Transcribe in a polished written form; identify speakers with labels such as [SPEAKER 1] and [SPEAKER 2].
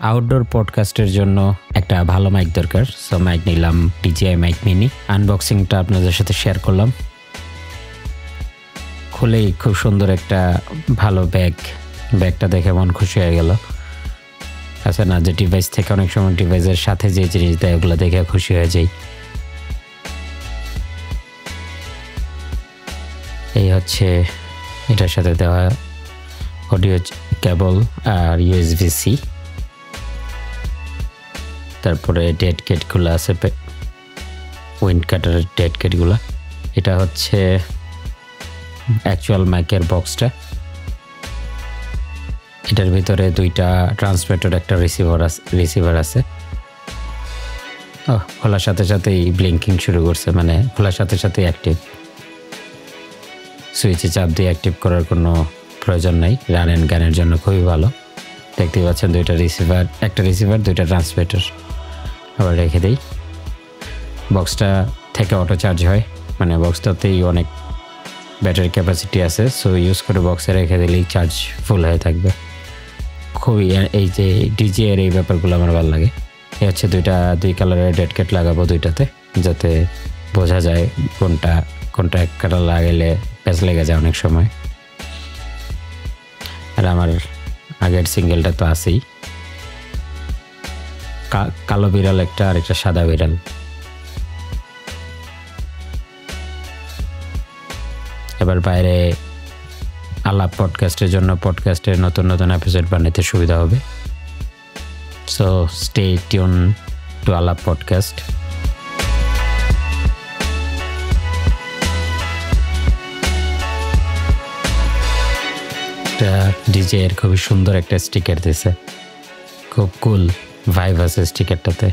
[SPEAKER 1] Outdoor পডকাস্টের জন্য একটা ভালো মাইক দরকার, সো মাইক নিলাম DJI মাইক মিনি। আনবক্সিংটা আপনাদের সাথে শেয়ার করলাম। খুলেই খুব সুন্দর একটা ভালো ব্যাগটা দেখে মন খুশি হয়ে গেল। আচ্ছা না, যে ডিভাইস থেকে অনেক সময় ডিভাইসের সাথে যে জিনিস দেয় ওগুলো দেখে খুশি হয়ে যাই। এই হচ্ছে এটার সাথে দেওয়া অডিও কেবল আর USB-C। তারপরে ডেড কেটগুলো আছে, উইন্ড কাটারের ডেড কেটগুলো। এটা হচ্ছে অ্যাকচুয়াল মাইকের বক্সটা। এটার ভিতরে দুইটা ট্রান্সমিটার, একটা রিসিভার আছে। খোলার সাথে সাথেই ব্লিঙ্কিং শুরু করছে, মানে খোলার সাথে সাথেই অ্যাক্টিভ। সুইচে চাপ দিয়ে অ্যাক্টিভ করার কোনো প্রয়োজন নাই। রান অ্যান্ড গানের জন্য খুবই ভালো। দেখতে পাচ্ছেন একটা রিসিভার দুইটা ট্রান্সমিটার। আবার রেখে দিই। বক্সটা থেকে অটো চার্জ হয়, মানে বক্সটাতেই অনেক ব্যাটারি ক্যাপাসিটি আছে, সো ইউজ করে বক্সে রেখে দিলেই চার্জ ফুল হয়ে থাকবে। খুবই এই যে DJI এর এই ব্যাপারগুলো আমার ভালো লাগে। এই হচ্ছে দুই কালারের ডেড কেট লাগাবো দুইটাতে, যাতে বোঝা যায় কোনটা এক কালার লাগাইলে প্যাচ লেগে যায় অনেক সময়। আর আমার আগের সিঙ্গেলটা তো আছেই, কালো বিড়াল একটা আর একটা সাদা বিড়াল। এবার বাইরে আলাপ পডকাস্টের জন্য পডকাস্টের নতুন এপিসোড বানাতে সুবিধা হবে। সো স্টে টিউন টু আলাপ পডকাস্ট। DJI এর খুবই সুন্দর একটা স্টিকার দিয়েছে, খুব কুল ভাইব আছে স্টিকারটাতে।